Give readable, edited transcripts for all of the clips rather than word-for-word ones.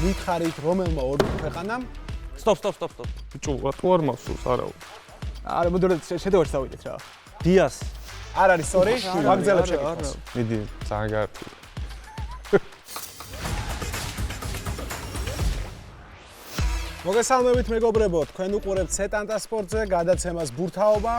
მითხარით რომელმა ორ ქვეყანამ Stop. ბიჭო, რატო არ მახსოვს, არაო. არა, მოდერნ შედევარს დავიდეთ რა. Dias. არ არის სწორი, ვაგზელებ შეკითხვას. მიდი, ძალიან გაართული. მოგესალმებით მეგობრებო, თქვენ უყურებთ სეტანტა სპორტზე გადაცემას ბურთაობა,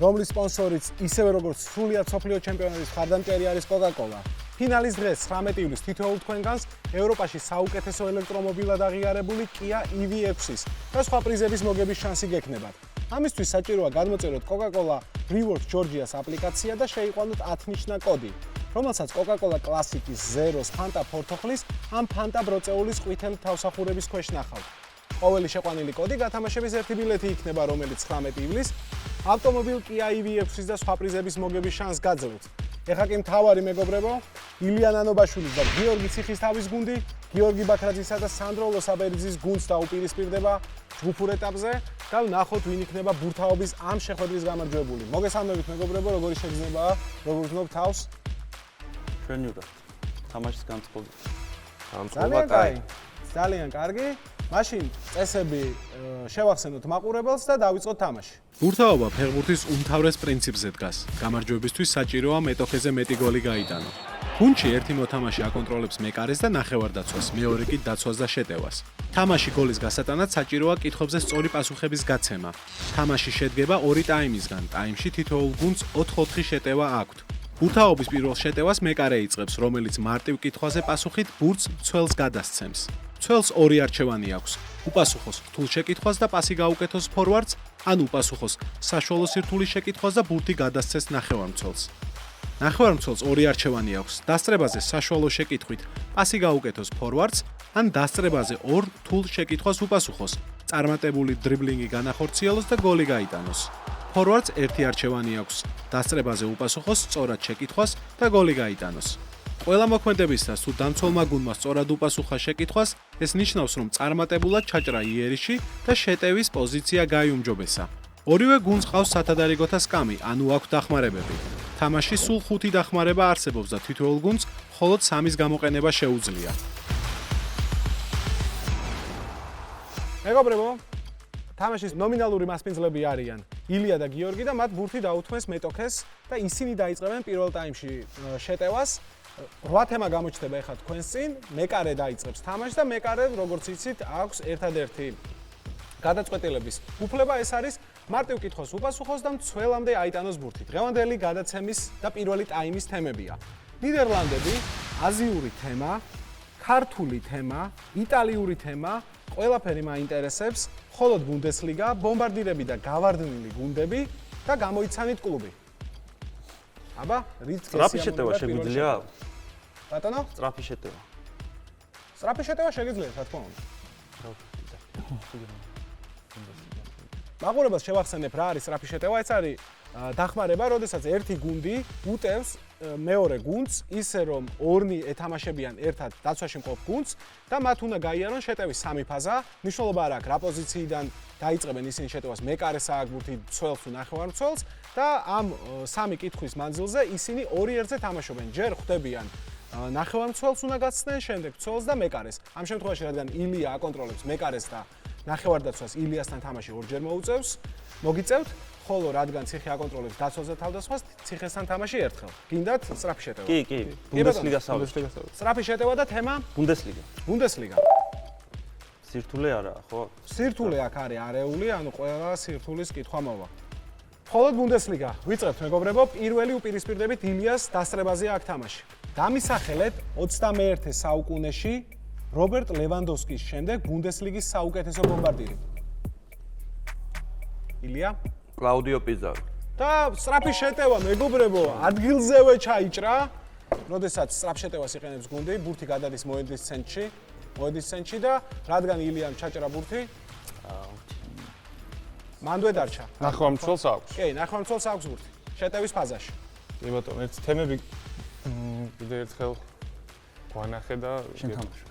რომლის სპონსორიც ისევე როგორც სრულიად მსოფლიო ჩემპიონატის ხარდამჭერი არის Coca-Cola. ფინალის დღეს 19 ივლისს თითოეულ თქვენგანს ევროპაში საუკეთესო ელექტრომობილად აღიარებული Kia EV6-ის და სხვა პრიზების მოგების შანსი გექნებათ. ამისთვის საჭიროა გადმოწეროთ Coca-Cola Rewards Georgia's აპლიკაცია და შეიყვანოთ 10 ნიშნა კოდი, რომელსაც Coca-Cola კლასიკის, ზეროს, Fanta ფორთოხლის ან Fanta ბროწეულის ყვითელი თავსახურების ქვეშ ნახავთ. ყოველი შეყვანილი კოდი გათამაშების ერთი ბილეთი იქნება, რომელიც 19 ივლისს ავტომობილ Kia EV6-ის და სხვა პრიზების მოგების შანსს გაძლევთ. ეხლა კი მთავარი მეგობრებო, ილია ნანობაშვილის და გიორგი ციხისთავის გუნდი, გიორგი ბაქრაძისა და სანდრო ლოსაბერიძის გუნდს დაუპირისპირდება ჯგუფურ ეტაპზე და ვნახოთ ვინ იქნება ბურთაობის ამ შეხვედრის გამარჯვებული. მოგესალმებით მეგობრებო, როგორი შეგრძნებაა, როგორ გრძნობ თავს? ჩვენი უნდა თამაშის განწყობა. ძალიან კაი. ძალიან კარგი. მაშინ წესები შევახსენოთ მაყურებელს და დავიწყოთ თამაში. ბურთაობა ფეხბურთის უმთავრეს პრინციპზე დგას. გამარჯვებისთვის საჭიროა მეტოქეზე მეტი გოლი გაიტანო. გუნდში ერთი მოთამაშე აკონტროლებს მეკარეს და ნახევარდაცვას, მეორე კი დაცვას და შეტევას. თამაში გოლის გასატანად საჭიროა კითხვებზე სწორი პასუხების გაცემა. თამაში შედგება 2 ტაიმისგან. ტაიმში თითოეულ გუნდს 4-4 შეტევა აქვთ. ბურთაობის პირველ შეტევას მეკარე იწყებს, რომელიც მარტივ კითხვაზე პასუხით ბურთს მცველს გადასცემს. მცველს 2 არჩევანი აქვს: უპასუხოს რთულ შეკითხვას და პასი გაუკეთოს ფორვარდს, ან უპასუხოს საშუალო სირთულის შეკითხვას და ბურთი გადასცეს ნახევარმცველს. ნახევარმცველს 2 არჩევანი აქვს: დასწრებაზე საშუალო შეკითხვით პასი გაუკეთოს ფორვარდს, ან დასწრებაზე 2 რთულ შეკითხვას უპასუხოს, წარმატებული დრიბლინგი განახორციელოს და გოლი გაიტანოს. ფორვარდს 1 არჩევანი აქვს: დასწრებაზე უპასუხოს სწორად შეკითხვას და გოლი გაიტანოს. ყველა მოქმედებისას თუ დამცველმა გუნდმა სწორად უპასუხა შეკითხვას, ეს ნიშნავს, რომ წარმატებულად ჩაჭრა იერიში და შეტევის პოზიცია გაიუმჯობესა. ორივე გუნდს ყავს სათადარიგოთა სკამი, ანუ აქვს დახმარებები. თამაში სულ 5 დახმარება არსებობს და თითოეულ გუნდს მხოლოდ 3-ის გამოყენება შეუძლია. მეგობრებო, თამაშის ნომინალური მასპინძლები არიან ილია და გიორგი და მათ ბურთი დაუთმეს მეტოქეს და ისინი დაიწყებენ პირველ ტაიმში შეტევას. 8 თემა გამოჩნდება ეხლა თქვენს წინ, მეკარე დაიწყებს თამაშს და მეკარე, როგორც იცით, აქვს ერთადერთი გადაწყვეტილების უფლება, ეს არის მარტივ კითხვას უპასუხოს და მცველამდე აიტანოს ბურთი. დღევანდელი გადაცემის და პირველი ტაიმის თემებია: ნიდერლანდები, აზიური თემა, ქართული თემა, იტალიური თემა, ყველაფერი მაინტერესებს, მხოლოდ ბუნდესლიგა, ბომბარდირები და გავარდნილი გუნდები და გამოიცანით კლუბი. აბა, რით სწრაფი შეტევა შეგვიძლია? ბატონო? სწრაფი შეტევა. სწრაფი შეტევა შეგიძლიათ, რა თქმა უნდა. მაყურებელს შევახსენებ რა არის სწრაფი შეტევა, ეს არის დახმარება, როდესაც ერთი გუნდი უტევს მეორე გუნდს, ისე რომ ორნი ეთამაშებიან ერთად დაცვაში მყოფ გუნდს და მათ უნდა გაიარონ შეტევის 3 ფაზა. მნიშვნელობა არ აქვს რა პოზიციიდან დაიწყებენ ისინი შეტევას, მეკარეს აქვს ბურთი, მცველს თუ ნახევარმცველს და ამ 3 კითხვის მანძილზე ისინი 2-1-ზე თამაშობენ. ჯერ ხვდებიან ნახევარმცველს უნდა გაცნեն, შემდეგ მცველს და მეკარეს. ამ შემთხვევაში, რადგან ილია აკონტროლებს მეკარეს და ნახევარდაცვას ილიასთან თამაში ორჯერ მოგიწევთ, ხოლო რადგან ციხე აკონტროლებს დაცვას და თავდასხმას, ციხესთან თამაში ერთხელ. გინდათ სწრაფი შეტევა? კი. ბუნდესლიგას ავიღე. სწრაფი შეტევა და თემა ბუნდესლიგა. ბუნდესლიგა. სირთულე არა, ხო? სირთულე აქ არის არეული, ანუ ყველა სირთულის კითხვა მოვა. მხოლოდ ბუნდესლიგა. ვიწყებთ მეგობრებო, პირველი უპირისპირდებით ილიას დასწრებაზე აქ თამაში. დამისახელეთ 21 საუკუნეში რობერტ ლევანდოვსკის შემდეგ ბუნდესლიგის საუკეთესო ბომბარდირი. ილია? კლაუდიო პიზარო. და სწრაფი შეტევა მეგობრებო, ადგილზევე ჩაიჭრა. როდესაც სწრაფ შეტევას იყენებს გუნდი, ბურთი გადადის მოედნის ცენტრში და რადგან ილიამ ჩაჭრა ბურთი, მანდვე დარჩა. ნახევარმცველს აქვს. კი, ნახევარმცველს აქვს ბურთი. შეტევის ფაზაში. კი ბატონო, ეს თემები კიდე ერთხელ გვანახე და შენ თამაში.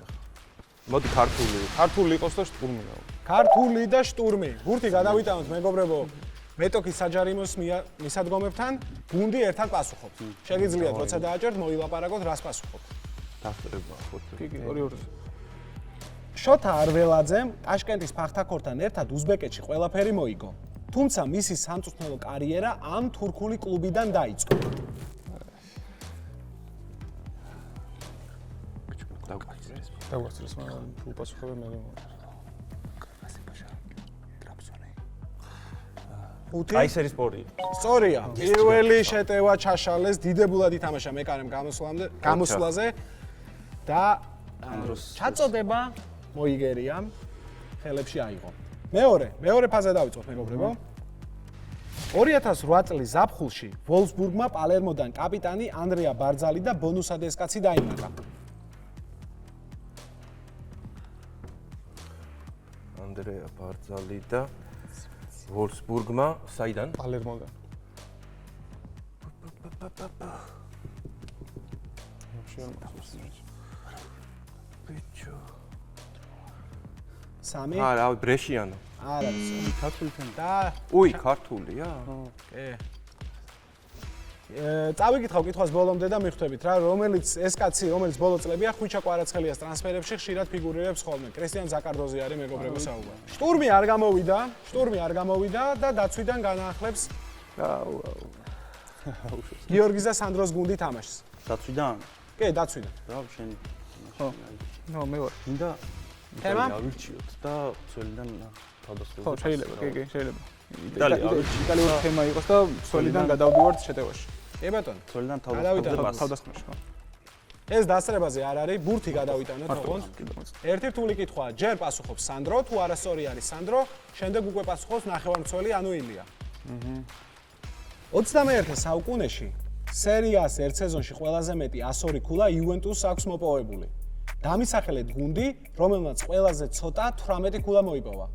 მოდი ქართული იყოს და შტურმი. ქართული და შტურმი. ბურთი გადავიტანოთ მეგობრებო. მეტოქის საჯარიმოს მისადგომებთან გუნდი ერთად პასუხობს. შეგიძლიათ როცა დააჭერთ მოილაპარაკოთ რას პასუხობთ. დასწრება ხო? კი, 2-2. შოთა არველაძემ ტაშკენტის ფახთაქორთან ერთად უზბეკეთში ყველაფერი მოიგო. თუმცა მისი სამწვრთნელო კარიერა ამ თურქული კლუბიდან დაიწყო. დაგვაცილეს, მაგრამ თუ პასუხობენ მე კაისერი სპორტი. სწორია. პირველი შეტევა ჩაშალეს, დიდებულად ითამაშა მეკარემ გამოსვლაზე და ჩაწოდება მოიგერია, ხელებში აიღო. მეორე ფაზა დავიწყოთ მეგობრებო. 2008 წლის ზაფხულში ვოლფსბურგმა პალერმოდან კაპიტანი ანდრეა ბარძალი და ბონუსა დესკაცი დაიმატა. ანდრეა ბარძალი და ვოლფსბურგმა საიდან? პალერმოდან. ბიჭო. სამი? არა, ბრეშიანო. არა, ქართული თემა. და უი, ქართულია? კი. წავიკითხავ კითხვას ბოლომდე და მიხვდებით რა, რომელიც ეს კაცი, რომელიც ბოლო წლებია ხვიჩა კვარაცხელიას ტრანსფერებში ხშირად ფიგურირებს ხოლმე. კრისტიან ზაკარდოზი არის მეგობრებო საუბარი. შტურმი არ გამოვიდა და დაცვიდან განაახლებს გიორგის და სანდროს გუნდი თამაშს. დაცვიდან? კი, დაცვიდან. რა შენ? ნო მე ვარ. მინდა თემა? ავირჩიოთ და ძველიდან თავდასხმაზე. ხო, შეიძლება, კი, შეიძლება. იტალია, იტალიური თემა იყოს და სოლიდან გადავდივართ შეტევაში. კი ბატონო. ძველიდან გადავიტანოთ. თავდასხმაში, ხო. ეს დასწრებაზე არ არის, ბურთი გადავიტანოთ ოღონდ. ერთი რთული კითხვაა, ჯერ პასუხობს სანდრო, თუ არასწორი არის სანდრო, შემდეგ უკვე პასუხობს ნახევარმცველი, ანუ ილია. 21 საუკუნეში სერიას ერთ სეზონში ყველაზე მეტი 102 ქულა იუვენტუსს აქვს მოპოვებული. დამისახელეთ გუნდი, რომელმაც ყველაზე ცოტა 18 ქულა მოიპოვა.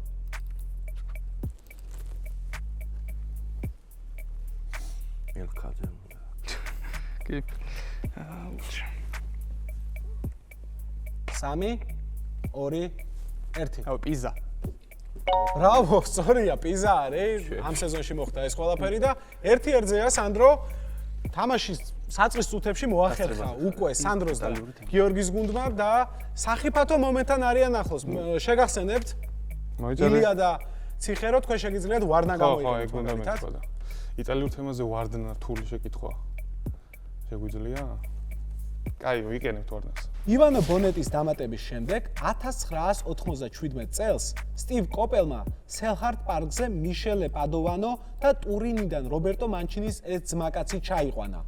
ელქაძე. კი. 3 2 1 აუ, პიზა. ბრავო, სწორია, პიზა არის. ამ სეზონში მოხდა ეს ყველაფერი და ერთი ერთზეა სანდრო თამაშის საწყის წუთებში მოახერხა უკვე სანდროს და გიორგის გუნდმა და სახიფათო მომენტთან არიან ახლოს. შეგახსენებთ? ილია და ციხერო თქვენ შეგიძლიათ ვარნა გამოიგოთ. ხო, ეგ უნდა მეთქვა და იტალიურ თემაზე ვარდნა რთული შეკითხვა. შეგვიძლია? კაი, ვიკენებთ ვარდნას. ივანო ბონეტის დამატების შემდეგ 1997 წელს სტივ კოპელმა სელჰარდ პარკზე მიშელე პადოვანო და ტურინიდან რობერტო მანჩინის ეს ძმაკაცი ჩაიყვანა,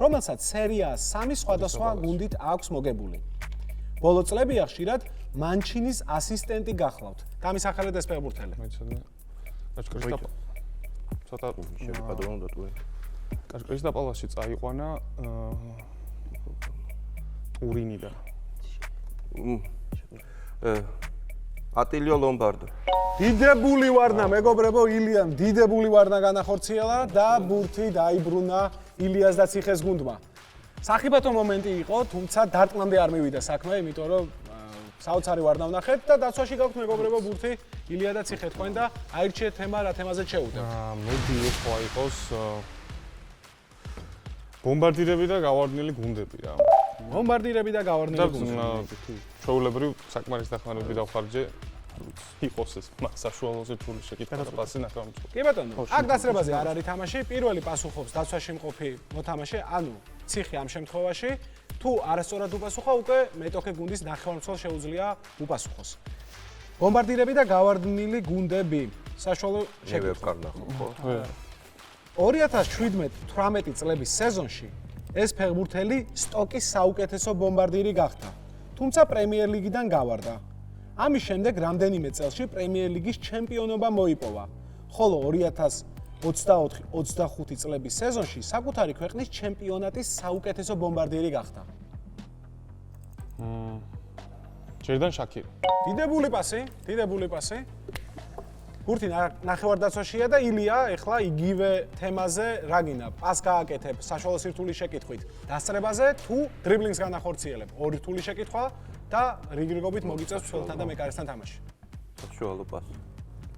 რომელსაც სერიას 3 სხვადასხვა გუნდით აქვს მოგებული. ბოლო წლებია ხშირად მანჩინის ასისტენტი გახლავთ. გამისახელეთ ეს ფეხბურთელი. კაშკაშტაპა. ცოტა შეფადოვანო და ტური. კაშკაშტაპალაში წაიყვანა ტურინიდან. ატილიო ლომბარდო. დიდებული ვარნა მეგობრებო, ილიამ დიდებული ვარნა განახორციელა და ბურთი დაიბრუნა ილიას და ციხეს გუნდმა. სახიფათო მომენტი იყო, თუმცა დარტყმამდე არ მივიდა საქმე, იმიტომ რომ საოცარი ვარნა ვნახეთ და დაცვაში გაქვთ მეგობრებო ბურთი ილია და ციხე თქვენ და აირჩიეთ თემა რა თემაზე შეუდებთ. მოდი ეხლა იყოს ბომბარდირები და გავარდნილი გუნდები რა. ბომბარდირები და გავარდნილი გუნდები. ჩვეულებრივ საკმარის დახმარებები დავხარჯე იყოს ეს საშუალოზე რთული შეკითხვა და პასი ნახევარმცველი. კი ბატონო, აქ დასწრებაზე არ არის თამაში, პირველი პასუხობს დაცვაში მყოფი მოთამაშე, ანუ ციხე ამ შემთხვევაში, თუ არასწორად უპასუხა, უკვე მეტოქე გუნდის ნახევარმცველს შეუძლია უპასუხოს. ბომბარდირები და გავარდნილი გუნდები. საშუალო შეკითხვა. 2017-18 წლების სეზონში ეს ფეხბურთელი სტოკის საუკეთესო ბომბარდირი გახდა, თუმცა პრემიერ ლიგიდან გავარდა. ამის შემდეგ რამდენიმე წელში პრემიერ ლიგის ჩემპიონობა მოიპოვა, ხოლო 2024-25 წლების სეზონში საკუთარი ქვეყნის ჩემპიონატის საუკეთესო ბომბარდირი გახდა. ჯერდან შაკირი. დიდებული პასი. ბურთი ნახევარდაცვაშია და ილია ეხლა იგივე თემაზე რა გინდა, პას გააკეთებ საშუალო სირთულის შეკითხვით. დასწრებაზე თუ დრიბლინგს განახორციელებ, ორი რთული შეკითხვა და რიგრიგობით მოგიწევს მცველთან და მეკარესთან თამაში. საშუალო პასი.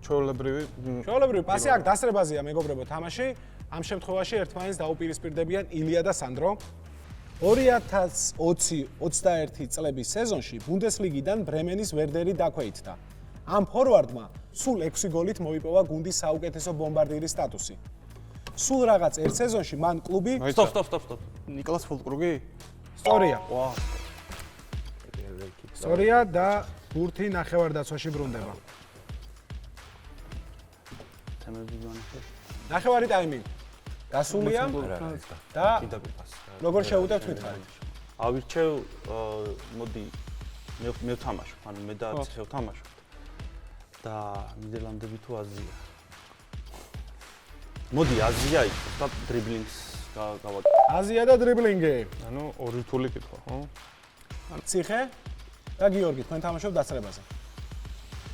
ჩვეულებრივი პასი აქ დასწრებაზეა მეგობრებო თამაში. ამ შემთხვევაში ერთმანეთს დაუპირისპირდებიან ილია და სანდრო. 2020-21 წლების სეზონში ბუნდესლიგიდან ბრემენის ვერდერი დაქვეითდა. ამ ფორვარდმა სულ 6 გოლით მოიპოვა გუნდის საუკეთესო ბომბარდირის სტატუსი. სულ რაღაც ერთ სეზონში მან კლუბი Stop. ნიკოლას ფულკრუგი? სწორია. სწორია და ბურთი ნახევარდაცვაში ბრუნდება. თემები განახე. ნახევარი ტაიმი გასულია და როგორ შევუდევთ მითხარით? ავირჩევ მოდი მე ვთამაშობ, ანუ მე და ციხე ვთამაშობ. და ნიდერლანდები თუ აზია. მოდი აზია იყოს და დრიბლინგს გავაკეთე. აზია და დრიბლინგი. ანუ ორი რთული კითხვა, ხო? ციხე და გიორგი, თქვენ თამაშობთ დასწრებაზე.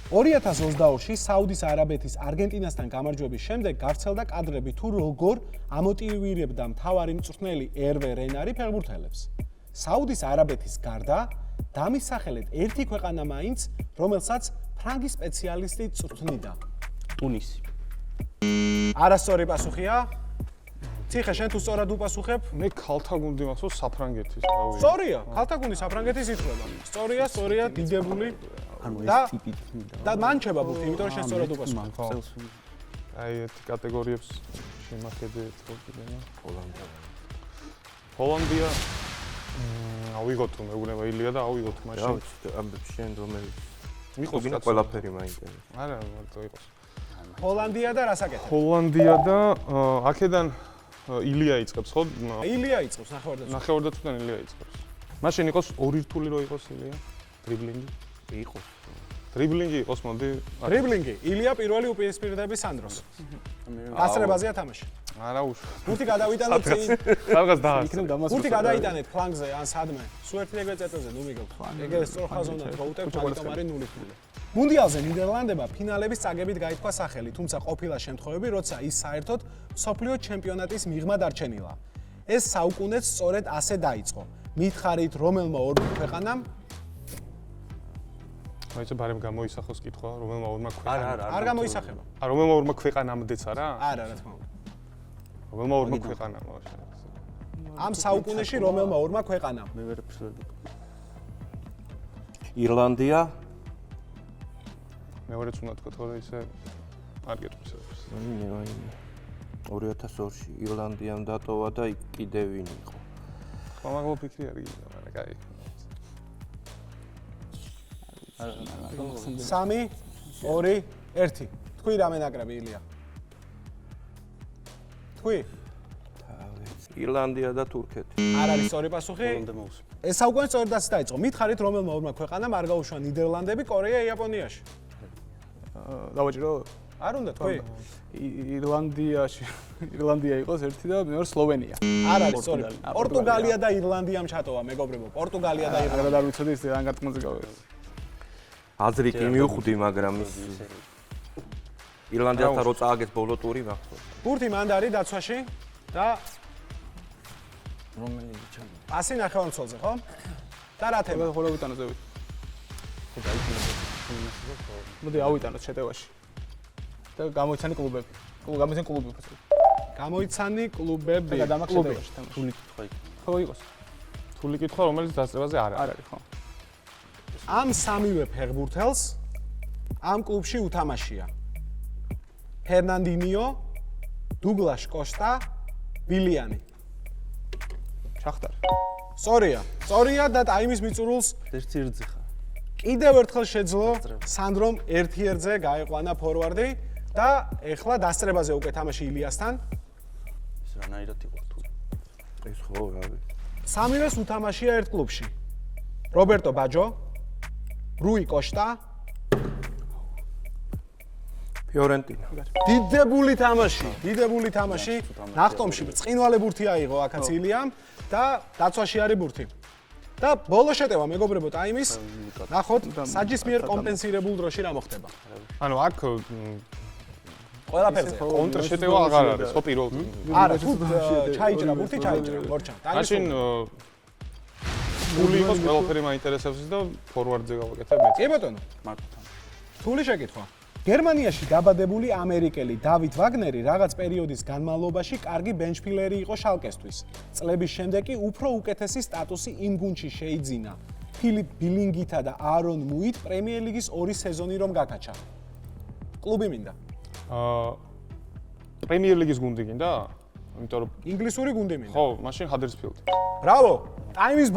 2022-ში საუდის არაბეთის არგენტინასთან გამარჯვების შემდეგ გავრცელდა კადრები თუ როგორ ამოტივირებდა მთავარი მწვრთნელი ერვე რენარი ფეხბურთელებს. საუდის არაბეთის გარდა დამისახელეთ ერთი ქვეყანა მაინც, რომელსაც ფრანგი სპეციალისტი წვრთნიდა. ტუნისი. არასწორი პასუხია. ციხე, შენ თუ სწორად უპასუხებ? მე ქალთა გუნდი მახსოვს საფრანგეთის, რავი. სწორია, ქალთა გუნდი საფრანგეთის ითვლება. სწორია, დიდებული. და მანჩება ბურთი, იმიტომ რომ შენ სწორად უპასუხებ. აი ეს კატეგორიებს შემახედეთ როგორია. ჰოლანდია. ავიღოთ თუ მეუბნება ილია და ავიღოთ რა მაშინ. ვიცი, ამბებს შენ რომელიც მიყავს გინდა ყველაფერი მაინტერესებს. არა, მარტო იყოს. ჰოლანდია და რასაკეთებ? ჰოლანდია და აქედან ილია იწყებს, ხო? ილია იწყებს ნახევარდაცვა. ნახევარდაცვიდან ილია იწყებს. მაშინ იყოს ორი რთული რო იყოს ილია? დრიბლინგი? იყოს. დრიბლინგი იყოს, მოდი. დრიბლინგი. ილია პირველი უპირისპირდების სანდროს. დასწრებაზეა თამაში. არა უშო. ბურთი გადავიტანოთ წინ. რაღაც დაას. იქნებ დამასკო. ბურთი გადაიტანეთ ფლანგზე ან სადმე. სულ ერთი ეგრე წეტოზე ნუ მიგავთ. ეგრე სწორხაზოვნად გაუტევთ მაგიტომ არის 0-0. მუნდიალზე ნიდერლანდებმა ფინალების წაგებით გაითქვა სახელი, თუმცა ყოფილა შემთხვევები, როცა ის საერთოდ მსოფლიო ჩემპიონატის მიღმა დარჩენილა. ეს საუკუნეც სწორედ ასე დაიწყო. მითხარით, რომელმა ორ ქვეყანამ მაინც ბარემ გამოისახოს კითხვა, რომელმა ორმა ქვეყანამ. არ გამოისახება. რომელმა ორმა ქვეყანამდეც არა? არა, რა თქმა უნდა. რომელმა ორმა ქვეყანამ. ამ საუკუნეში რომელმა ორმა ქვეყანამ. მე ვერაფერს ვერ ვიგებ. ირლანდია, მეორეც უნდა თქვა, თორე ისე არ გეტყვის. აიმე. 2002-ში ირლანდიამ დატოვა და იქ კიდევ ვინ იყო? ხო, მაგალ ფიქრი არ გიგდა, მაგრამ კაი. 3 2 1 თქვი რამე ნაკრები ილია? თქვი? ირლანდია და თურქეთი. არ არის სწორი პასუხი. ეს საუკუნე სწორად ასე დაიწყო. მითხარით, რომელმა ორმა ქვეყანამ არ გაუშვა ნიდერლანდები, კორეა, იაპონიაში. დავაჭირო? არ უნდა თქვი? ირლანდია იყოს ერთი და მეორე სლოვენია. არ არის სწორი. პორტუგალია და ირლანდიამ ჩატოვა, მეგობრებო. პორტუგალია და ირლანდია. რა ვიცოდი ის რანგ გატკმაზე გავეც. აზრი კი მივხვდი, მაგრამ ირლანდიასთან რო წააგეს ბოლო ტური მახსოვს. ბურთი მანდარი დაცვაში და რომელი ჩემი? პასი ნახევარმცველზე, ხო? და რა თემა? ხოლმე ვიტანო ზევით. მოდი ავიტანოთ შეტევაში. და გამოიცანი კლუბები. გამოიცანი კლუბები უფრო. გამოიცანი კლუბები. და დამახ შეტევაში თამაში. თული კითხვა იქ. ხო იყოს. თული კითხვა, რომელიც დასწრებაზე არ არ არის, ხო? ამ სამივე ფეხბურთელს ამ კლუბში უთამაშია. ფერნანდინიო, დუგლაშ კოსტა, ვილიანი. შახტარ. სწორია და ტაიმის მიწურულს ერთი რძი ხარ. კიდევ ერთხელ შეძლო სანდრომ ერთი ერთზე გაეყვანა ფორვარდი და ეხლა დასწრებაზე უკვე თამაში ილიასთან. ეს რანაირად იყო თუ? ეს ხო, რავი. სამივეს უთამაშია ერთ კლუბში. რობერტო ბაჯო, რუი კოშტა, ფიორენტინა. დიდებული თამაში. ნახტომში ბრწყინვალე ბურთი აიღო აქაც ილიამ და დაცვაში არის ბურთი. და ბოლო შეტევა მეგობრებო ტაიმის. ნახოთ საჯის მიერ კომპენსირებულ დროში რა მოხდება. ანუ აქ ყველაფერზე. კონტრ შეტევა აღარ არის, ხო პირველ. არა, თუ ჩაიჭრა ბურთი, ჩაიჭრა, მორჩა. მაშინ თული იყოს ყველაფერი მაინტერესებს და ფორვარდზე გავაკეთებ მეც. კი ბატონო, მარტო თან. თული შეკითხვა. გერმანიაში დაბადებული ამერიკელი დავით ვაგნერი რაღაც პერიოდის განმავლობაში კარგი ბენჩფილერი იყო შალკესთვის. წლების შემდეგ კი უფრო უკეთესი სტატუსი იმ გუნდში შეიძინა. ფილიპ ბილინგითა და არონ მუით პრემიერ ლიგის 2 სეზონი რომ გაკაჩა. კლუბი მინდა. პრემიერ ლიგის გუნდი გინდა? იმიტომ რომ ინგლისური გუნდი მინდა. ხო, მაშინ ჰადერსფილდი. ბრავო! ტაიმის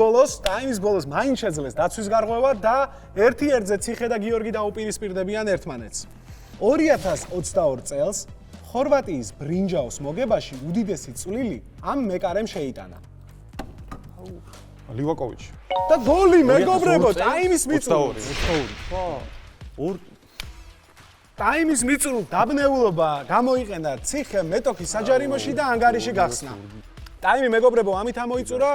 ბოლოს მაინც შეძლეს დაცვის გარღვევა და 1-1-ზე ციხე და გიორგი დაუპირისპირდებიან ერთმანეთს. 2022 წელს ხორვატიის ბრინჯაოს მოგებაში უდიდესი წვლილი ამ მეკარემ შეიტანა. ლივაკოვიჩი. და გოლი მეგობრებო, ტაიმის მიწურულს. 22. ტაიმის მიწურულს დაბნეულობა გამოიყენა ციხე მეტოქის საჯარიმოში და ანგარიში გახსნა. ტაიმი მეგობრებო, ამით ამოიწურა.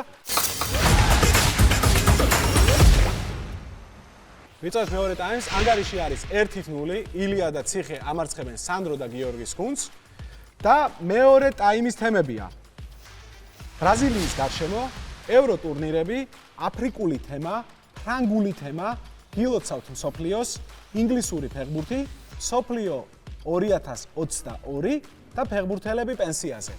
ვიწევთ მეორე ტაიმს, ანგარიში არის 1-0, ილია და ციხე ამარცხებენ სანდრო და გიორგის გუნდს და მეორე ტაიმის თემებია. ბრაზილიის გარშემო, ევრო ტურნირები, აფრიკული თემა, ფრანგული თემა, გილოცავთ მსოფლიოს, ინგლისური ფეხბურთი, მსოფლიო 2022 და ფეხბურთელები პენსიაზე.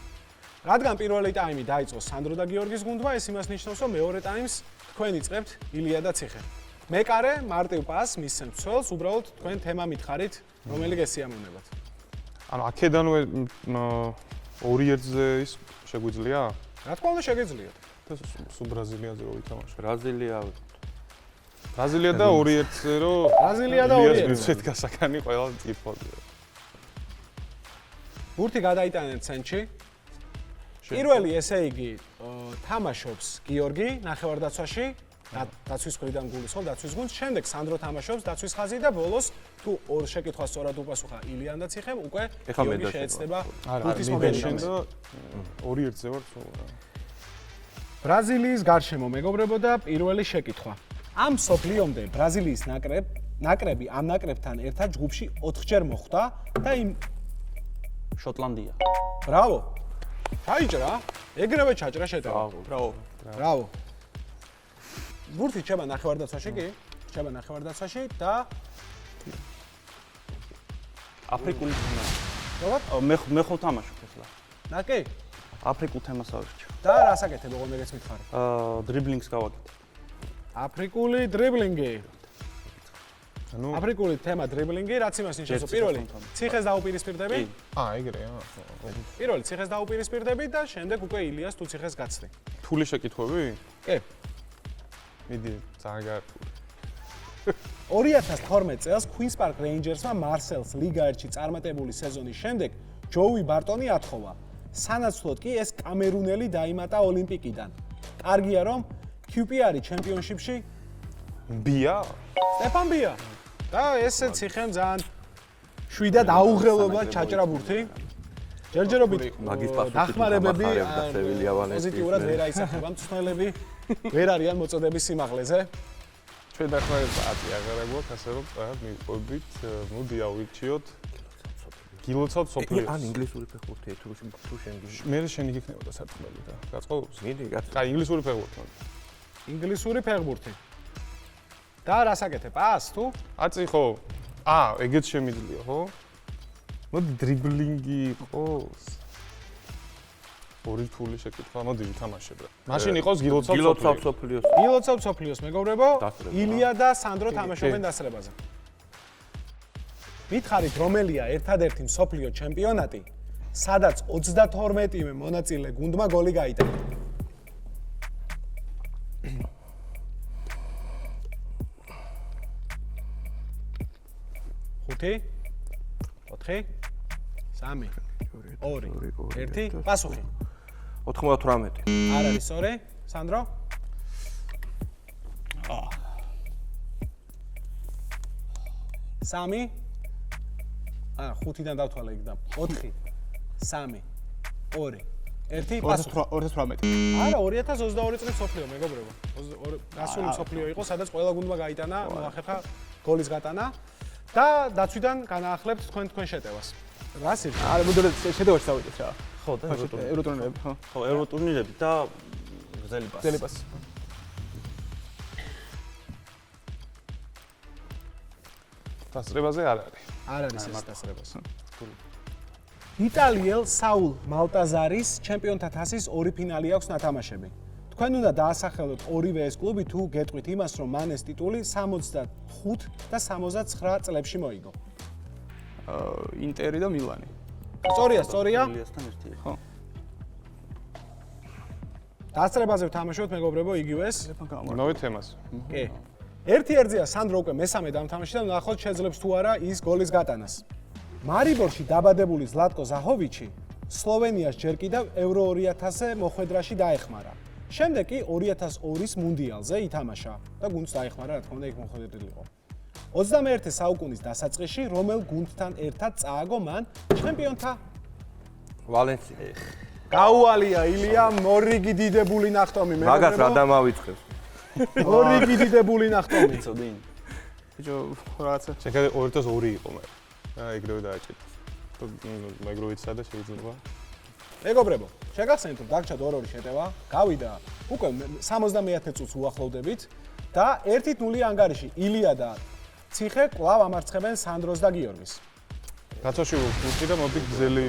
რადგან პირველი ტაიმი დაიწყო სანდრო და გიორგის გუნდმა, ეს იმას ნიშნავს, რომ მეორე ტაიმს თქვენ იწყებთ ილია და ციხე. მეკარე მარტივ პასს მისცემთ ცველს, უბრალოდ თქვენ თემა მითხარით, რომელი გესიამოვნებათ. ანუ აქედანვე 2-1-ზე ის შეგვიძლია? რა თქმა უნდა შეგეძლიათ. სულ ბრაზილიაზე რო ვითამაშე. ბრაზილია და 2-1-ზე რო ბრაზილია და 2-1-ზე. შედგა საკანი ყველა ტიპოდი. ბურთი გადაიტანეთ ცენტრში. პირველი ესე იგი თამაშობს გიორგი ნახევარდაცვაში. დაცვის მხრიდან გულის ხო დაცვის გუნდს, შემდეგ სანდრო თამაშობს დაცვის ხაზი და ბოლოს თუ ორ შეკითხვას სწორად უპასუხა ილიამ და ციხემ, უკვე გიორგი შეეცდება ბურთის მომენტს. 2-1-ზე ვარ სულ. ბრაზილიის გარშემო მეგობრებო და პირველი შეკითხვა. ამ სოფლიომდე ბრაზილიის ნაკრები ამ ნაკრებთან ერთად ჯგუფში 4-ჯერ მოხვდა და იმ შოტლანდია. ბრავო. ჩაიჭრა, ეგრევე ჩაჭრა შეტევა. ბრავო. ბურთი ჩება ნახევარდაცვაში კი? ჩება ნახევარდაცვაში და აფრიკული თემა. როგორ? მე ხო თამაშობ ახლა. ნაკი? აფრიკულ თემას ავირჩევ. და რას აკეთებ, როგორ მითხარი? დრიბლინგს გავაკეთე. აფრიკული დრიბლინგი. ანუ აფრიკული თემა დრიბლინგი, რაც იმას ნიშნავს, რომ პირველი ციხეს დაუპირისპირდები? ეგრეა. პირველი ციხეს დაუპირისპირდები და შემდეგ უკვე ილიას თუ ციხეს გაცდი. თული შეკითხვები? კი. მიდი, ძალიან გაართული. 2012 წელს Queen's Park Rangers-მა Marseille-ს ლიგა 1-ში წარმატებული სეზონის შემდეგ ჯოუი ბარტონი ათხოვა. სანაცვლოდ კი ეს კამერუნელი დაიმატა ოლიმპიკიდან. კარგია რომ QPR ჩემპიონშიპში ბია? სტეფან ბია. და ესე ციხემ ძალიან შვიდად აუღელებლად ჩაჭრა ბურთი. ჯერჯერობით მაგის პასუხით დახმარებები და სევილია ვალენსიის პოზიტიურად ვერ აისახება მწვრთნელები. ვერ არიან მოწოდების სიმაღლეზე. ჩვენ დახმარება პატი აღარ გვაქვს, ასე რომ მიყვებით, მოდი ავირჩიოთ. გილოცავთ სოფლიოს. ან ინგლისური ფეხბურთია თუ შენ გიჟი. მე შენი გიქნებოდა სარწმუნოა და გაწყობს? მიდი კაცო. კაი, ინგლისური ფეხბურთი. ინგლისური ფეხბურთი. და რას აკეთებ? პასს თუ? აწი ხო? ეგეც შემიძლია, ხო? მოდი დრიბლინგი იყოს. ორი თული შეკითხვა, მოდი ვითამაშებ რა. მაშინ იყოს გილოცავთ სოფლიოს. გილოცავთ სოფლიოს მეგობრებო. ილია და სანდრო თამაშობენ დასწრებაზე. მითხარით, რომელია ერთადერთი მსოფლიო ჩემპიონატი, სადაც 32-მე მონაწილე გუნდმა გოლი გაიტანა. 5 4 3 2 1 პასუხი 98. არ არის სწორი სანდრო? სამი 5-დან დავთვალე იქ და 4 3 2 1 პასუხი 2018. არა 2022 წლის სოფლიო მეგობრებო. გასული სოფლიო იყო, სადაც ყველა გუნდმა გაიტანა, მოახერხა გოლის გატანა და დაცვიდან განაახლებთ თქვენ შეტევას. რას ირჩევთ? არა, მოდერე შედევაში დავიდეთ რა. ხო, და ევროტურნირები, ხო. ხო, ევროტურნირები და გრძელი პასი. გრძელი პასი. დასწრებაზე არ არის. არ არის ეს დასწრებას. იტალიელ საულ მალტაზარის ჩემპიონთა თასის ორი ფინალი აქვს ნათამაშები. თქვენ უნდა დაასახელოთ ორივე ეს კლუბი თუ გეტყვით იმას, რომ მან ეს ტიტული 65 და 69 წლებში მოიგო. ინტერი და მილანი. სწორია, სწორია. ილიასთან ერთი. ხო. დასწრებაზე ვთამაშობთ, მეგობრებო, იგივეს. იმავე თემას. კი. ერთ-ერთია სანდრო უკვე მესამე დამთამაში და ნახოთ შეძლებს თუ არა ის გოლის გატანას. მარიბორში დაბადებული ზლატკო ზაჰოვიჩი სლოვენიას ჯერ კიდევ ევრო 2000-ზე მოხვედრაში დაეხმარა. შემდეგ კი 2002-ის მუნდიალზე ითამაშა და გუნდს დაეხმარა, რა თქმა უნდა, იქ მოხვედრილი იყო. 21 საუკუნის დასაწყისში რომელ გუნდთან ერთად წააგო მან ჩემპიონთა ვალენსია. გაუალია ილია მორიგი დიდებული ნახტომი მაგას რა მეგობრებო. დამავიწყებს? მორიგი დიდებული ნახტომი. წოდინ. ბიჭო, რაღაცა. შეკეთე 2002 იყო მე. ეგრევე დააჭირდა. მეგროვიცა და შეიძლება. მეგობრებო, შეგახსენეთ რომ დაგჭირდა 2-2 შეტევა, გავიდა უკვე 70-ე წუთს უახლოვდებით და 1-0 ანგარიში ილია და ციხე კვლავ ამარცხებენ სანდროს და გიორგის. გაცოში ვუხდი და მოდი გზელი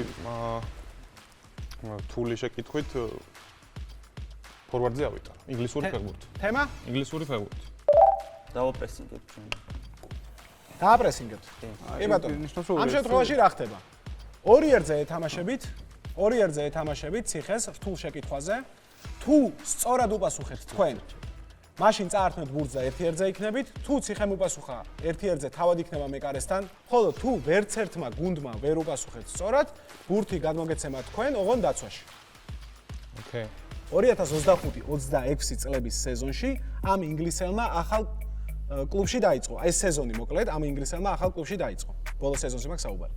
თული შეკითხვით ფორვარდზე ავიტანო. ინგლისური ფეხბურთი. თემა? ინგლისური ფეხბურთი. დავაპრესინგებ ჩვენ. დააპრესინგებთ. კი ბატონო. ამ შემთხვევაში რა ხდება? 2-1-ზე ეთამაშებით ციხეს რთულ შეკითხვაზე. თუ სწორად უპასუხებთ თქვენ, მაშინ წაართმევთ ბურთს და 1-1-ზე იქნებით. თუ ციხემ უპასუხა 1-1-ზე თავად იქნება მეკარესთან. ხოლო თუ ვერც ერთმა გუნდმა ვერ უპასუხეთ სწორად, ბურთი გადმოგეცემა თქვენ ოღონდ დაცვაში. ოკეი. 2025-26 წლების სეზონში ამ ინგლისელმა ახალ კლუბში დაიწყო. ეს სეზონი მოკლედ ამ ინგლისელმა ახალ კლუბში დაიწყო. ბოლო სეზონზე მაქვს საუბარი.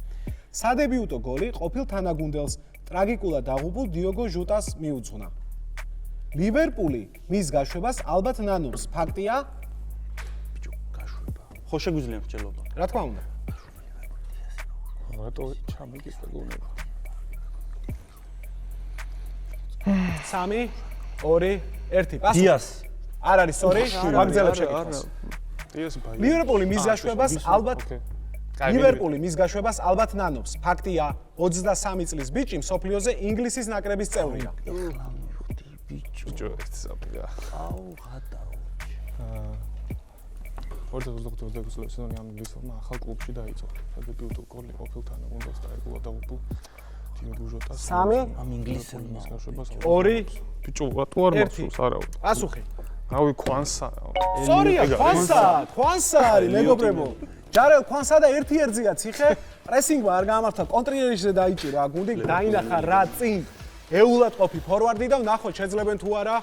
სადებიუტო გოლი ყოფილ თანაგუნდელს ტრაგიკულად დაღუპულ დიოგო ჟუტას მიუძღვნა. ლივერპული მის გაშვებას ალბათ ნანობს. ფაქტია? ბიჭო, გაშვება. ხო შეგვიძლია მსჯელობა. რა თქმა უნდა. რატო ჩამიგიწე გონება? 3 2 1 პასი. დიას. არ არის სწორი, ვაგზელებ შეკითხვას. დიას ბაი. ლივერპული მის გაშვებას ალბათ ლივერპული მის გაშვებას ალბათ ნანობს. ფაქტია, 23 წლის ბიჭი მსოფლიოზე ინგლისის ნაკრების წევრია. ბიჭო, ეს საფია. აუ, გადაო. 2025 წლის სეზონი ამ ინგლისელმა ახალ კლუბში დაიწყო. სადებიუტო გოლი ყოფილ თანაგუნდელს ტრაგიკულად დაღუპულ დიოგო ჟუტას. 3 ამ ინგლისელმა. მის გაშვებას 2 ბიჭო, რატო არ მახსოვს არავინ? პასუხი. რავი, კვანსა. სწორია, ხვანსა არის მეგობრებო. ჯარელ ხვანსა და 1-1-ზეა ციხე, პრესინგმა არ გაამართა, კონტრიერიში დაიჭირა გუნდი, დაინახა რა წინ ეულად ყოფი ფორვარდი და ნახოთ შეძლებენ თუ არა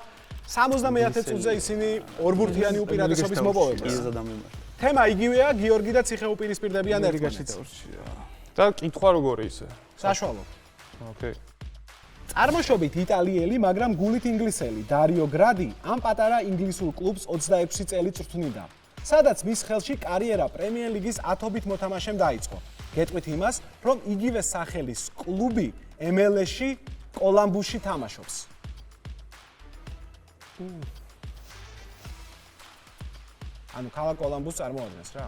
70-ე წუთზე ისინი ორბურთიანი უპირატესობის მოპოვებას. იზა დამემართა. თემა იგივეა, გიორგი და ციხე უპირისპირდებიან ერთმანეთს. და კითხვა როგორი ისე? საშუალო. ოკეი. წარმოშობით იტალიელი, მაგრამ გულით ინგლისელი, დარიო გრადი ამ პატარა ინგლისურ კლუბს 26 წელი წვრთნიდა, სადაც მის ხელში კარიერა პრემიერ ლიგის 10-ობით მოთამაშემ დაიწყო. გეტყვით იმას, რომ იგივე სახელის კლუბი MLS-ში კოლამბუსში თამაშობს. ანუ ქალაქ კოლამბუსს წარმოადგენს რა.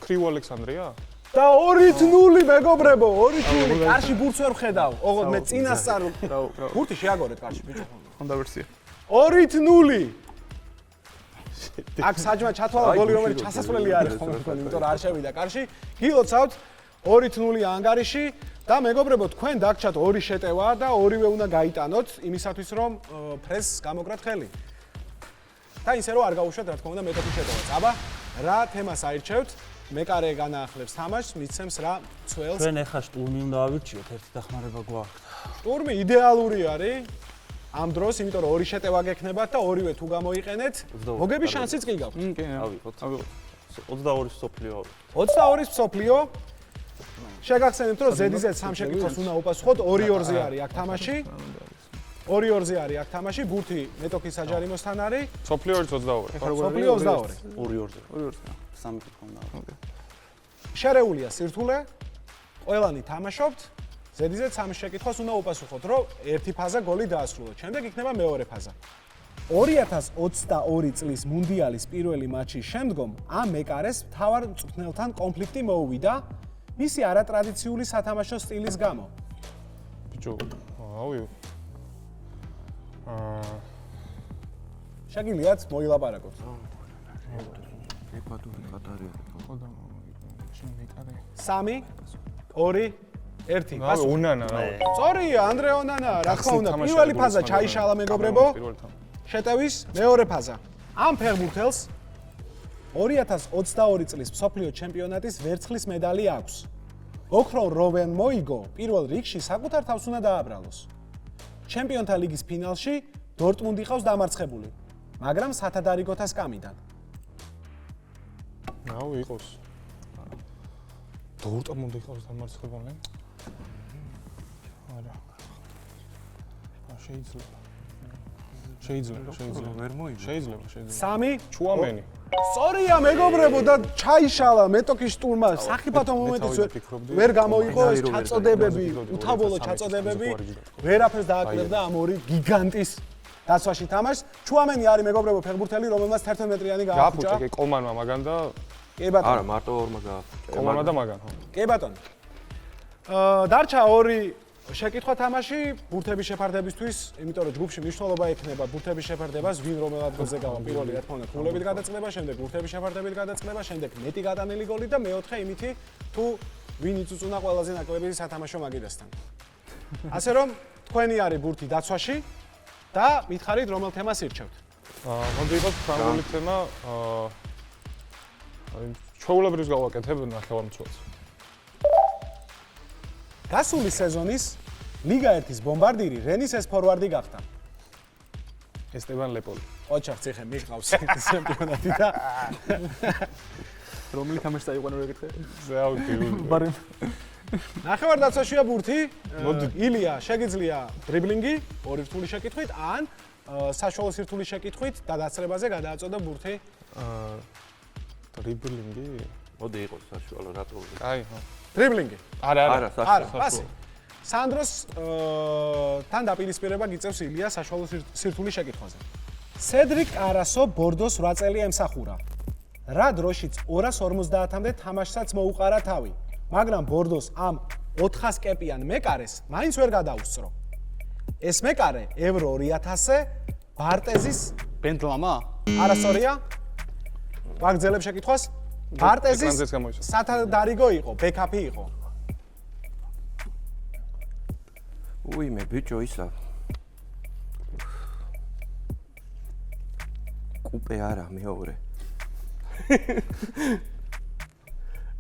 კრივო ალექსანდრია? და 2-0 მეგობრებო, 2-0. კარში ბურთს ვერ ვხედავ. ოღონდ მე წინასწარ ბურთი შეაგორეთ კარში ბიჭო. ხონდა ვერსია. 2-0. აქ საჯმა ჩათვალა გოლი, რომელიც ჩასასვლელი არის ხოლმე, იმიტომ რომ არ შევიდა კარში. გილოცავთ 2-0 ანგარიში და მეგობრებო, თქვენ დაგჭათ 2 შეტევა და ორივე უნდა გაიტანოთ იმისათვის, რომ ფრესს გამოგრათ ხელი. და ისე რომ არ გაუშვათ, რა თქმა უნდა, მეტოქი შეტევაც. აბა, რა თემას აირჩევთ? მეკარე განაახლებს თამაშს, მიცემს რა ცველს. ჩვენ ახლა შტურმი უნდა ავირჩიოთ, ერთი დახმარება გვაქვს. შტურმი იდეალური არის ამ დროს, იმიტომ რომ 2 შეტევა გექნებათ და ორივე თუ გამოიყენეთ, მოგების შანსიც კი გაქვთ. კი, ავიღოთ. 22 სოფლიო. 22-ის მსოფლიო. შეგახსენებთ, რომ ზედიზედ 3 შეკითხვას უნდა უპასუხოთ, 2-2-ზე არის აქ თამაში. 2-2-ზე არის აქ თამაში, ბურთი მეტოქის საჯარიმოსთან არის. სოფლიო 22. სოფლიო 22. 2-2-ზე. 2-2-ზე. სამი კითხვა უნდა ავიღოთ. შერეულია სირთულე. ყველანი თამაშობთ. ზედიზედ 3 შეკითხვას უნდა უპასუხოთ, რომ ერთი ფაზა გოლი დაასრულოთ. შემდეგ იქნება მეორე ფაზა. 2022 წლის მუნდიალის პირველი მატჩის შემდგომ ამ მეკარეს მთავარ მწვრთნელთან კონფლიქტი მოუვიდა მისი არატრადიციული სათამაშო სტილის გამო. ბიჭო, ავი. შეგიძლიათ მოილაპარაკოთ. ეკვადორი ყატარია. ხოდა შენ მეკარე. 3 2 1 რა უნანა რა. სწორია, ანდრე ონანა, რა თქმა უნდა, პირველი ფაზა ჩაიშალა მეგობრებო. შეტევის მეორე ფაზა. ამ ფეხბურთელს 2022 წლის მსოფლიო ჩემპიონატის ვერცხლის медаლი აქვს. ოქროს როვენ მოიგო, პირველ რიგში საკუთარ თავს უნდა დააბრალოს. ჩემპიონთა ლიგის ფინალში დორტმუნდი ყავს დამარცხებული, მაგრამ სათადარიგოთა სკამიდან. აუ იყოს. დორტმუნდი ყავს დამარცხებული? არა. შეიძლება. ვერ მოიგო. შეიძლება. 3 ჩუამენი. სწორია მეგობრებო და ჩაიშალა მეტოქის штурმა სახიფათო მომენტიც ვერ გამოიღო ეს ჩაწოდებები, უთავბოლო ჩაწოდებები, ვერაფერს დააკლებდა ამ ორი გიგანტის დაცვაში თამაშს. ჩუამენი არის მეგობრებო ფეხბურთელი, რომელმაც 11 მეტრიანი გააფუჭა. გააფუჭა კომანმა მაგან და კი ბატონო. არა, მარტო ორმა გააფუჭა. კომანმა და მაგან, ხო. კი ბატონო. დარჩა ორი შეკითხვა თამაში ბურთების შეფარდებისთვის, იმიტომ რომ ჯგუფში მნიშვნელობა ექნება ბურთების შეფარდებას, ვინ რომელ ადგილზე გავა. პირველი რა თქმა უნდა ქულებით გადაწყდება, შემდეგ ბურთების შეფარდებით გადაწყდება, შემდეგ მეტი გატანილი გოლი და მეოთხე იმითი თუ ვინ იწუწუნა ყველაზე ნაკლები სათამაშო მაგიდასთან. ასე რომ თქვენი არის ბურთი დაცვაში და მითხარით რომელ თემას ირჩევთ. მოდი იყოს ფრანგული თემა, ჩვეულებრივს გავაკეთებ ნახევარმცველს. გასული სეზონის ლიგა 1-ის ბომბარდირი რენის ეს ფორვარდი გახდა. ესტებან ლეპოლი. ოჩახ ციხე მიყავს ჩემპიონატი და რომელი თამაში წაიყვანა რა გითხე? ზეავდი. ბარემ ნახევარდაცვაშია ბურთი. მოდი. ილია, შეგიძლია დრიბლინგი ორი რთული შეკითხვით ან საშუალო სირთული შეკითხვით და დაცრებაზე გადააწოდა ბურთი. დრიბლინგი? მოდი იყოს საშუალო რატო? აი, ხო. დრიბლინგი. არა, არა, არა, საშუალო. პასი. სანდროს თან დაპირისპირება გიწევს ილია საშუალო სირთული შეკითხვაზე. სედრიკ კარასო ბორდოს 8 წელი ემსახურა. რა დროშიც 250-მდე თამაშსაც მოუყარა თავი, მაგრამ ბორდოს ამ 400 კეპიან მეკარეს მაინც ვერ გადაუსწრო. ეს მეკარე ევრო 2000-ზე ბარტეზის ბენდლამა? არასწორია. ვაგრძელებ შეკითხვას. ბარტეზის ეკრანზეც გამოისვა. სათადარიგო იყო, ბექაპი იყო. უიმე ბიჭო ისა. კუპე არა მეორე.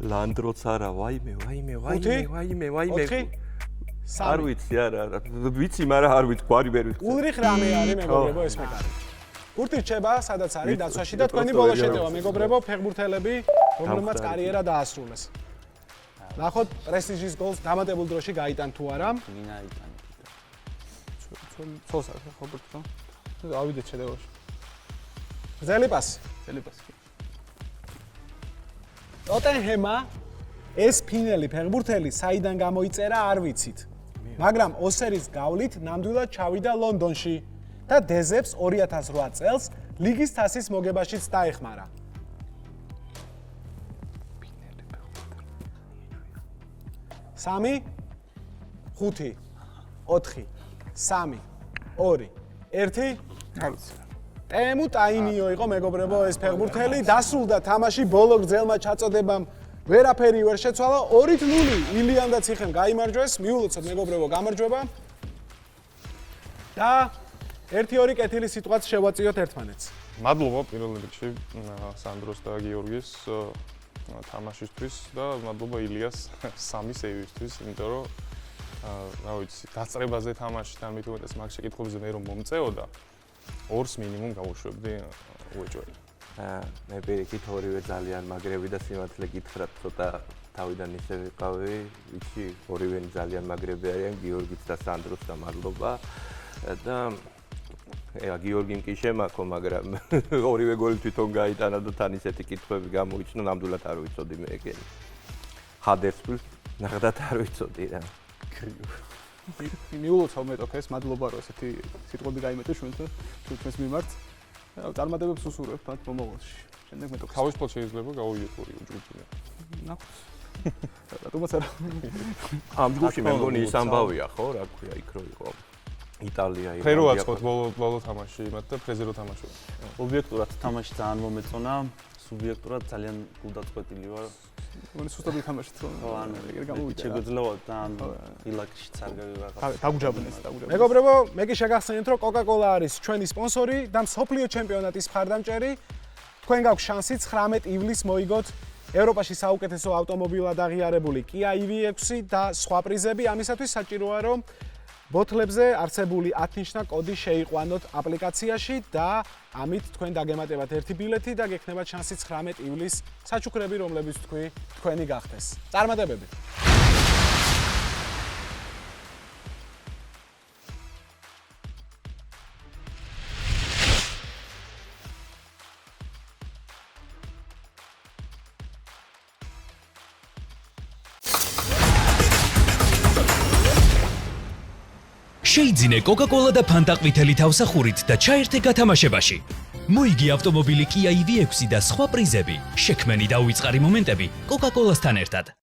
ლანდროც არა, ვაიმე. არ ვიცი არა, ვიცი, მაგრამ არ ვიცი, გვარი ვერ ვიცი. ულრიხ რამე არის მეგობრებო ეს მეკარე. ბურთი რჩება, სადაც არის დაცვაში და თქვენი ბოლო შეტევა მეგობრებო, ფეხბურთელები, რომლებმაც კარიერა დაასრულეს. ნახოთ პრესტიჟის გოლს დამატებულ დროში გაიტან თუ არა. მინა იტანე. ცოლს აქვს ხო ბურთო? ავიდეთ შეტევაში. გრძელი პასი. წელიპასი. ტოტენჰემა ეს ფინელი ფეხბურთელი საიდან გამოიწერა არ ვიცით. მაგრამ ოსერის გავლით ნამდვილად ჩავიდა ლონდონში და დეზებს 2008 წელს ლიგის თასის მოგებაშიც დაეხმარა. სამი, 5, 4, 3, 2, 1. ტემუ ტაინიო იყო მეგობრებო ეს ფეხბურთელი, დასრულდა თამაში ბოლო გრძელმა ჩაწოდებამ. ვერაფერი ვერ შეცვალა, 2-0 ილიან და ციხემ გაიმარჯვეს, მიულოცოთ მეგობრებო გამარჯვება. და 1-2 კეთილი სიტუაცია შევაწიოთ ერთმანეთს. მადლობა პირველ რიგში სანდროს და გიორგის თამაშისთვის და მადლობა ილიას სამი სეივისთვის, იმიტომ რომ რა ვიცი, დაწრებაზე თამაშიდან მით უმეტეს მაგ შეკითხვებზე მე რომ მომწეოდა, ორს მინიმუმ გავუშვებდი უეჭველი. მე პირიქით ორივე ძალიან მაგრები და სიმართლე გითხრათ, ცოტა თავიდან ისე ვიყავი, ვიცი, ორივენი ძალიან მაგრები არიან, გიორგიც და სანდროს და მადლობა. და გიორგიმ კი შემაქო, მაგრამ ორივე გოლი თვითონ გაიტანა და თან ისეთი კითხვები გამოიჩნდა, ნამდვილად არ ვიცოდი მე ეგენი. ჰადერსფილდ ნახდათ არ ვიცოდი რა. მიულოცავ მეტოქეს, მადლობა რომ ესეთი სიტყვები გაიმეტე ჩვენს მიმართ. წარმატებებს უსურვებ მათ მომავალში. შემდეგ მეტოქეს. თავისუფლად შეიძლება გავუიეთ ორი ჯგუფი. ნახოთ. რატომაც არა. ამ ჯგუფში მე მგონი ის ამბავია, ხო, რა ქვია, იქ რო იყო იტალია, ფრე რო აწყოთ ბოლო თამაში იმათ და ფრეზე რო თამაშობ. ობიექტურად თამაში ძალიან მომეწონა, სუბიექტურად ძალიან გულდაწყვეტილი ვარ. მგონი სუსტად ვითამაშეთ რომ. ხო, ანუ ეგრე გამოვიდა. შეგვიძლია თან ილაკშიც არ გავიღახავ. დაგუჯაბნეს. მეგობრებო, მე კი შეგახსენეთ, რომ Coca-Cola არის ჩვენი სპონსორი და მსოფლიო ჩემპიონატის მხარდამჭერი. თქვენ გაქვთ შანსი 19 ივლისს მოიგოთ ევროპაში საუკეთესო ავტომობილად აღიარებული Kia EV6 და სხვა პრიზები. ამისათვის საჭიროა, რომ ბოთლებზე არსებული 10 ნიშნა კოდი შეიყვანოთ აპლიკაციაში და ამით თქვენ დაგემატებათ ერთი ბილეთი და გექნებათ შანსი 19 ივლისს საჩუქრები, რომლებიც თქვენი გახდეს. წარმატებები. შეიძინე Coca-Cola და Fanta ყვითელი თავსახურით და ჩაერთე გათამაშებაში. მოიგი ავტომობილი Kia EV6 და სხვა პრიზები. შექმენი და უიწყარი მომენტები Coca-Cola-სთან ერთად.